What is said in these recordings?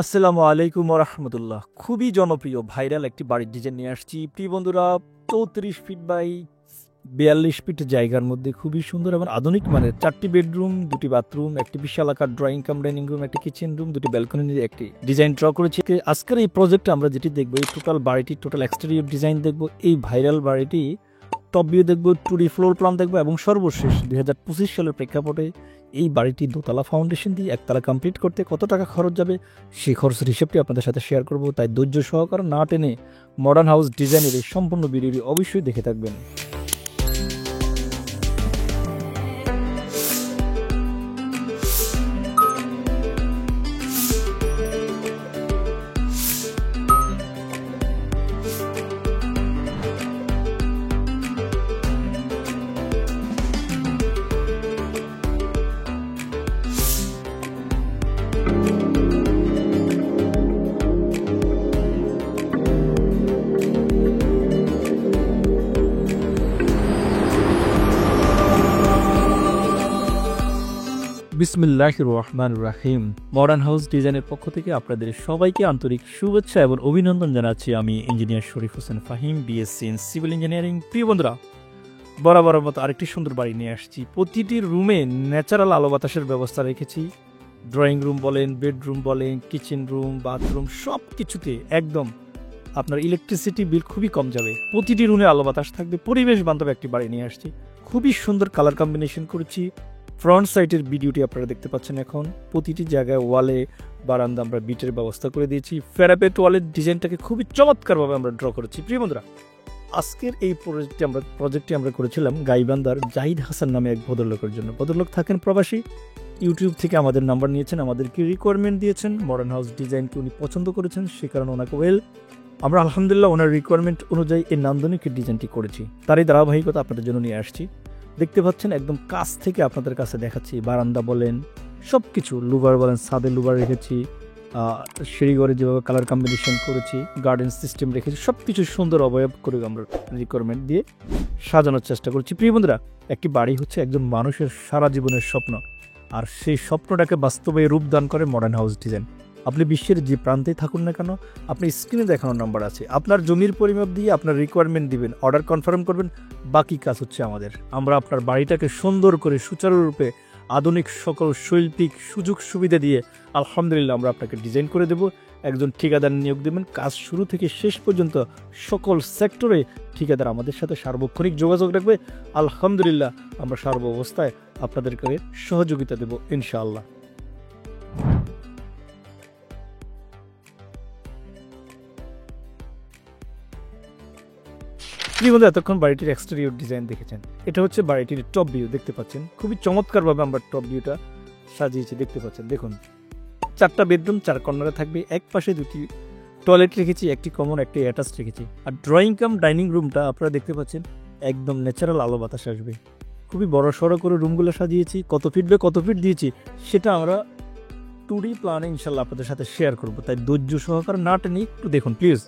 আসসালামু আলাইকুম রহমতুল্লাহ। খুবই জনপ্রিয় ভাইরাল একটি বাড়ির ডিজাইন নিয়ে আসছি প্রিয় বন্ধুরা। 34 ফিট বাই 42 ফিট জায়গার মধ্যে খুবই সুন্দর এবং আধুনিক মানের 4টি বেডরুম, 2টি বাথরুম, একটি বিশাল আকার ড্রয়িং কাম ডাইনিং রুম, একটি কিচেন রুম, 2টি ব্যালকনি নিয়ে একটি ডিজাইন ড্র করেছি। আজকের এই প্রজেক্টে আমরা যেটি দেখবো, এই টোটাল বাড়িটির টোটাল এক্সটেরিয়র ডিজাইন দেখবো, এই ভাইরাল বাড়িটি টপ ভিউ দেখবো, 2D ফ্লোর প্ল্যান দেখবো এবং সর্বশেষ 2025 সালের প্রেক্ষাপটে এই বাড়িটি দোতলা ফাউন্ডেশন দিয়ে একতলা কমপ্লিট করতে কত টাকা খরচ যাবে সেই খরচের হিসেবটি আপনাদের সাথে শেয়ার করব। তাই ধৈর্য সহকারে না টেনে মডার্ন হাউস ডিজাইনের এই সম্পূর্ণ ভিডিওটি অবশ্যই দেখে থাকবেন। বিসমিল্লাহির রহমানির রহিম। মডার্ন হাউস ডিজাইনের পক্ষ থেকে আপনাদের সবাইকে আন্তরিক শুভেচ্ছা এবং অভিনন্দন জানাচ্ছি। আমি engineer Sharif Hossain Fahim, BSc in civil engineering. প্রিয় বন্ধুরা, বরাবরের মতো আরেকটি সুন্দর বাড়ি নিয়ে আসছি। প্রতিটি রুমে ন্যাচারাল আলো বাতাসের ব্যবস্থা রেখেছি। ড্রয়িং রুম বলেন, বেডরুম বলেন, কিচেন রুম, বাথরুম সব কিছুতে একদম আপনার ইলেকট্রিসিটি বিল খুবই কম যাবে। প্রতিটি রুমে আলো বাতাস থাকবে। পরিবেশ বান্ধব একটি বাড়ি নিয়ে আসছি। খুবই সুন্দর কালার কম্বিনেশন করেছি। ফ্রন্ট সাইডের ভিডিওটি আপনারা দেখতে পাচ্ছেন। এখন প্রতিটি জায়গায় ওয়ালে বারান্দা আমরা বিটের ব্যবস্থা করে দিয়েছি। প্যারাপেট ওয়ালের ডিজাইনটাকে খুবই চমৎকারভাবে আমরা ড্র করেছি। প্রিয় বন্ধুরা, আজকের এই প্রজেক্টটি আমরা করেছিলাম গাইবান্ধার জাহিদ হাসান নামে এক ভদ্রলোকের জন্য। ভদ্রলোক থাকেন প্রবাসী। ইউটিউব থেকে আমাদের নাম্বার নিয়েছেন, আমাদেরকে রিকোয়ারমেন্ট দিয়েছেন, মডার্ন হাউস ডিজাইনকে উনি পছন্দ করেছেন, সে কারণে ওনাকে আমরা আলহামদুলিল্লাহ ওনার রিকোয়ারমেন্ট অনুযায়ী এই নান্দনিক ডিজাইনটি করেছি। তারই ধারাবাহিকতা আপনাদের জন্য নিয়ে আসছি। দেখতে পাচ্ছেন একদম কাছ থেকে আপনাদের কাছে দেখাচ্ছি। বারান্দা বলেন, সব কিছু, লুভার বলেন, ছাদে লুভার রেখেছি, সিঁড়িঘরে যেভাবে কালার কম্বিনেশন করেছি, গার্ডেন সিস্টেম রেখেছি, সব কিছু সুন্দর অবয়ব করে আমরা রিকোয়ারমেন্ট দিয়ে সাজানোর চেষ্টা করছি। প্রিয় বন্ধুরা, একটি বাড়ি হচ্ছে একজন মানুষের সারা জীবনের স্বপ্ন, আর সেই স্বপ্নটাকে বাস্তবে রূপদান করে মডার্ন হাউস ডিজাইন। আপনি বিশ্বের যে প্রান্তেই থাকুন না কেন, আপনি স্ক্রিনে দেখানোর নাম্বার আছে, আপনার জমির পরিমাপ দিয়ে আপনার রিকোয়ারমেন্ট দিবেন, অর্ডার কনফার্ম করবেন, বাকি কাজ হচ্ছে আমাদের। আমরা আপনার বাড়িটাকে সুন্দর করে সুচারুরূপে আধুনিক সকল শৈল্পিক সুযোগ সুবিধা দিয়ে আলহামদুলিল্লাহ আমরা আপনাকে ডিজাইন করে দেব। একজন ঠিকাদার নিয়োগ দেবেন, কাজ শুরু থেকে শেষ পর্যন্ত সকল সেক্টরে ঠিকাদার আমাদের সাথে সার্বক্ষণিক যোগাযোগ রাখবে। আলহামদুলিল্লাহ আমরা সর্ব অবস্থায় আপনাদেরকে সহযোগিতা দেব ইনশাআল্লাহ। এতক্ষণ বাড়িটির এক্সটেরিয়র ডিজাইন দেখেছেন। এটা হচ্ছে বাড়িটির টপ ভিউ। দেখতে পাচ্ছেন খুবই চমৎকারভাবে আমরা টপ ভিউটা সাজিয়েছি। দেখতে পাচ্ছেন, দেখুন 4টা বেডরুম, 4 কর্নারে থাকবে। এক পাশে 2টি টয়লেট রেখেছি, একটি কমন, একটি অ্যাটাচ রেখেছি। আর ড্রয়িং কাম ডাইনিং রুমটা আপনারা দেখতে পাচ্ছেন একদম ন্যাচারাল আলো বাতাস আসবে। খুবই বড় সড়ো করে রুমগুলো সাজিয়েছি। কত ফিট বাই কত ফিট দিয়েছি সেটা আমরা 2D প্ল্যানে ইনশাল্লাহ আপনাদের সাথে শেয়ার করবো। তাই ধৈর্য সহকারে না টেনে একটু দেখুন প্লিজ।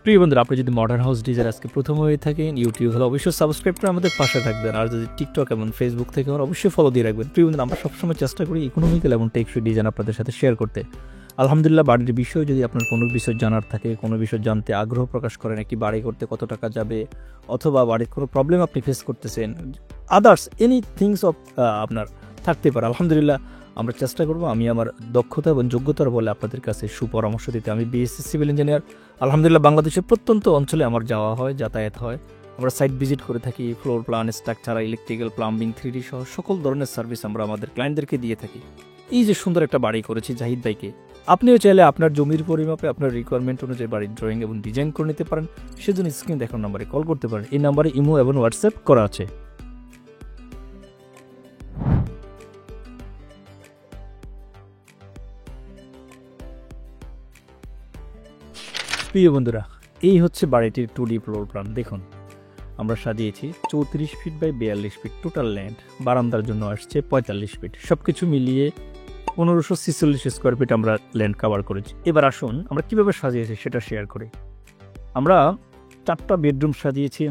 প্রিয় বন্ধুরা, আপনি যদি মডার্ন হাউস ডিজাইন আজকে প্রথম হয়ে থাকেন, ইউটিউব হলে অবশ্যই সাবস্ক্রাইব করে আমাদের পাশে থাকবেন। আর যদি টিকটক এবং ফেসবুক থেকে অবশ্যই ফলো দিয়ে রাখবেন। প্রিয় বন্ধুরা, আমরা সবসময় চেষ্টা করি ইকোনমিক্যাল এবং টেকসই ডিজাইন আপনাদের সাথে শেয়ার করতে। আলহামদুলিল্লাহ, বাড়ির বিষয়ে যদি আপনার কোনো বিষয় জানার থাকে, কোনো বিষয় জানতে আগ্রহ প্রকাশ করেন, একটি বাড়ি করতে কত টাকা যাবে, অথবা বাড়ির কোনো প্রবলেম আপনি ফেস করতেছেন, আদার্স এনি থিংস অফ আপনার থাকতে পারে, আলহামদুলিল্লাহ আমরা চেষ্টা করব আমি আমার দক্ষতা এবং যোগ্যতার বলে আপনাদের কাছে সুপরামর্শ দিতে। আমি বিএসসি সিভিল ইঞ্জিনিয়ার। আলহামদুলিল্লাহ বাংলাদেশের প্রত্যন্ত অঞ্চলে আমার যাওয়া হয়, যাতায়াত হয়। আমরা সাইট ভিজিট করে থাকি। Floor plan, structure, electrical, plumbing, 3D সহ সকল ধরনের সার্ভিস আমরা আমাদের ক্লায়েন্টদেরকে দিয়ে থাকি। এই যে সুন্দর একটা বাড়ি করেছি জাহিদ ভাইকে, আপনিও চাইলে আপনার জমির পরিমাপে আপনার রিকোয়ারমেন্ট অনুযায়ী বাড়ির ড্রয়িং এবং ডিজাইন করে নিতে পারেন। সেজন্য স্ক্রিন দেখার নাম্বারে কল করতে পারেন। এই নাম্বারে ইমো এবং হোয়াটসঅ্যাপ করা আছে। প্রিয় বন্ধুরা, এই হচ্ছে বাড়িটির 2D ফ্লোর প্ল্যান। দেখুন আমরা সাজিয়েছি 34 feet by 42 feet total land. বারান্দার জন্য আসছে 45 ফিট। সব কিছু মিলিয়ে 1546 স্কোয়ার ফিট আমরা ল্যান্ড কভার করেছি। এবার আসুন আমরা কীভাবে সাজিয়েছি সেটা শেয়ার করি। আমরা 4টা বেডরুম সাজিয়েছি।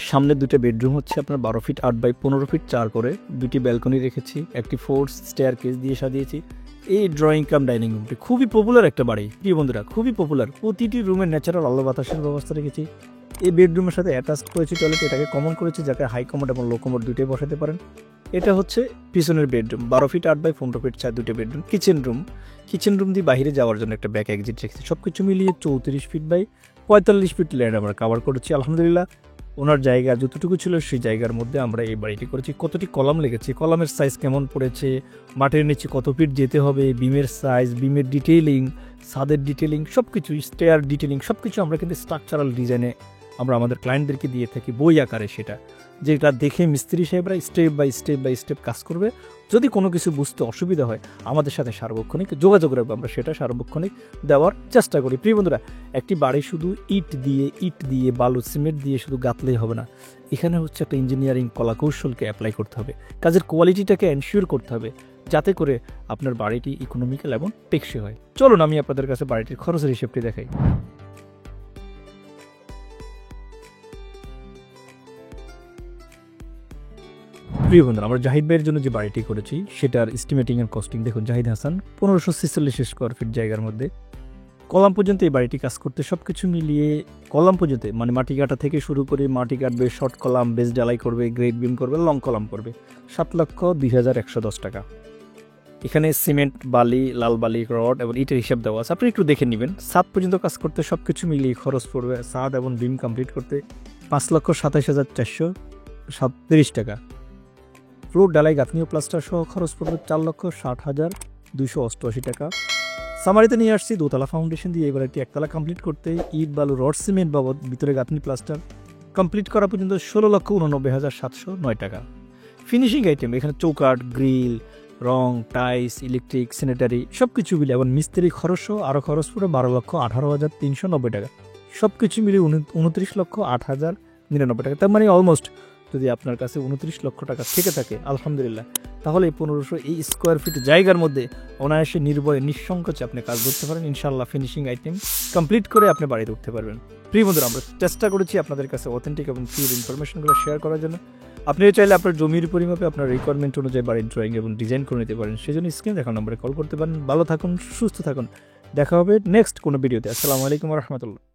সামনে 2টা বেডরুম হচ্ছে আপনার 12 ফিট 8 বাই 15 ফিট 4 করে। 2টি ব্যালকনি রেখেছি। একটি 4 স্টেয়ার কেস দিয়ে সাজিয়েছি। এই ড্রয়িং কাম ডাইনিং রুমটি খুবই পপুলার একটা বাড়ি, প্রিয় বন্ধুরা, খুবই পপুলার। প্রতিটি রুমের ন্যাচারাল আলো বাতাসের ব্যবস্থা রেখেছি। এই বেডরুমের সাথে অ্যাটাচ করেছি টয়লেট, এটাকে কমন করেছি, যাকে হাই কমোড এবং লো কমোড দুটোই বসাতে পারেন। এটা হচ্ছে পিছনের বেডরুম, 12 ফিট 8 বাই 15 ফিট 4 দুটো বেডরুম। কিচেন রুম দিয়ে বাইরে যাওয়ার জন্য একটা ব্যাক এক্সিট রেখেছি। সব কিছু মিলিয়ে 34 ফিট বাই 45 ফিট ল্যান্ড আমরা কভার করেছি। আলহামদুলিল্লাহ, ওনার জায়গা যতটুকু ছিল সেই জায়গার মধ্যে আমরা এই বাড়িটি করেছি। কতটি কলাম লেগেছে, কলামের সাইজ কেমন পড়েছে, মাটির নিচে কত ফিট যেতে হবে, বিমের সাইজ, বিমের ডিটেইলিং, ছাদের ডিটেইলিং, সব কিছু, স্টেয়ার ডিটেইলিং, সব কিছু আমরা কিন্তু স্ট্রাকচারাল ডিজাইনে আমরা আমাদের ক্লায়েন্টদেরকে দিয়ে থাকি, বই আকারে, সেটা যেটা দেখে মিস্ত্রি সাহেবরা স্টেপ বাই স্টেপ কাজ করবে। যদি কোনো কিছু বুঝতে অসুবিধা হয় আমাদের সাথে সার্বক্ষণিক যোগাযোগ রাখবো, আমরা সেটা সার্বক্ষণিক দেওয়ার চেষ্টা করি। প্রিয় বন্ধুরা, একটি বাড়ি শুধু ইট দিয়ে বালু সিমেন্ট দিয়ে শুধু গাঁথলেই হবে না, এখানে হচ্ছে একটা ইঞ্জিনিয়ারিং কলাকৌশলকে অ্যাপ্লাই করতে হবে, কাজের কোয়ালিটিটাকে এনশিওর করতে হবে, যাতে করে আপনার বাড়িটি ইকোনমিক্যাল এবং টেকসই হয়। চলুন আমি আপনাদের কাছে বাড়িটির খরচের হিসেবটি দেখাই। প্রিয় বন্ধুরা, আমরা জাহিদ ভাইয়ের জন্য যে বাড়িটি করেছি সেটার এস্টিমেটিং এর কস্টিং দেখুন। জাহিদ হাসান, 1546 স্কোয়ার ফিট জায়গার মধ্যে কলাম পর্যন্ত এই বাড়িটি কাজ করতে সবকিছু মিলিয়ে, কলাম পর্যন্ত মানে মাটি কাটা থেকে শুরু করে মাটি কাটবে, শর্ট কলাম, বেস ডালাই করবে, গ্রেড বিম করবে, লং কলাম করবে, 7,02,110 টাকা। এখানে সিমেন্ট, বালি, লাল বালি, রড এবং ইটের হিসাব দেওয়া আছে, আপনি একটু দেখে নেবেন। ছাদ পর্যন্ত কাজ করতে সবকিছু মিলিয়ে খরচ পড়বে ছাদ এবং বিম কমপ্লিট করতে 5,27,437 টাকা। ফ্লোর ডালাই গাঁথনি ও প্লাস্টার সহ খরচ পড়বে 4,60,288 টাকা। সামারিতে নিয়ে আসছি দোতলা ফাউন্ডেশন দিয়ে এবার একটি একতলা কমপ্লিট করতে ইট, বালু, রড, সিমেন্ট বাবদ ভিতরে গাঁথনি প্লাস্টার কমপ্লিট করা পর্যন্ত 16,89,709 টাকা। ফিনিশিং আইটেম এখানে চৌকাঠ, গ্রিল, রং, টাইস, ইলেকট্রিক, স্যানিটারি সব কিছু মিলে এবং মিস্ত্রি খরচ আরও খরচ পড়ে 12,18,390 টাকা। সব কিছু মিলে 29,08,099 টাকা। তার মানে অলমোস্ট যদি আপনার কাছে 29 লক্ষ টাকা থেকে থাকে, আলহামদুলিল্লাহ, তাহলে এই 1500 এই স্কোয়ার ফিট জায়গার মধ্যে অনায়াসে নির্ভয়ে নিঃসংকোচে আপনি কাজ করতে পারেন। ইনশাআল্লাহ ফিনিশিং আইটেম কমপ্লিট করে আপনি বাড়িতে উঠতে পারবেন। প্রিয় বন্ধুরা, আমরা চেষ্টা করেছি আপনাদের কাছে অথেন্টিক এবং পিওর ইনফরমেশনগুলো শেয়ার করার জন্য। আপনিও চাইলে আপনার জমির পরিমাপে আপনার রিকোয়ারমেন্ট অনুযায়ী বাড়ির ড্রয়িং এবং ডিজাইন করে নিতে পারেন। সেজন্য স্ক্রিনে দেখা নম্বরে কল করতে পারেন। ভালো থাকুন, সুস্থ থাকুন, দেখা হবে নেক্সট কোনো ভিডিওতে। আসসালামু আলাইকুম ওয়া রাহমাতুল্লাহ।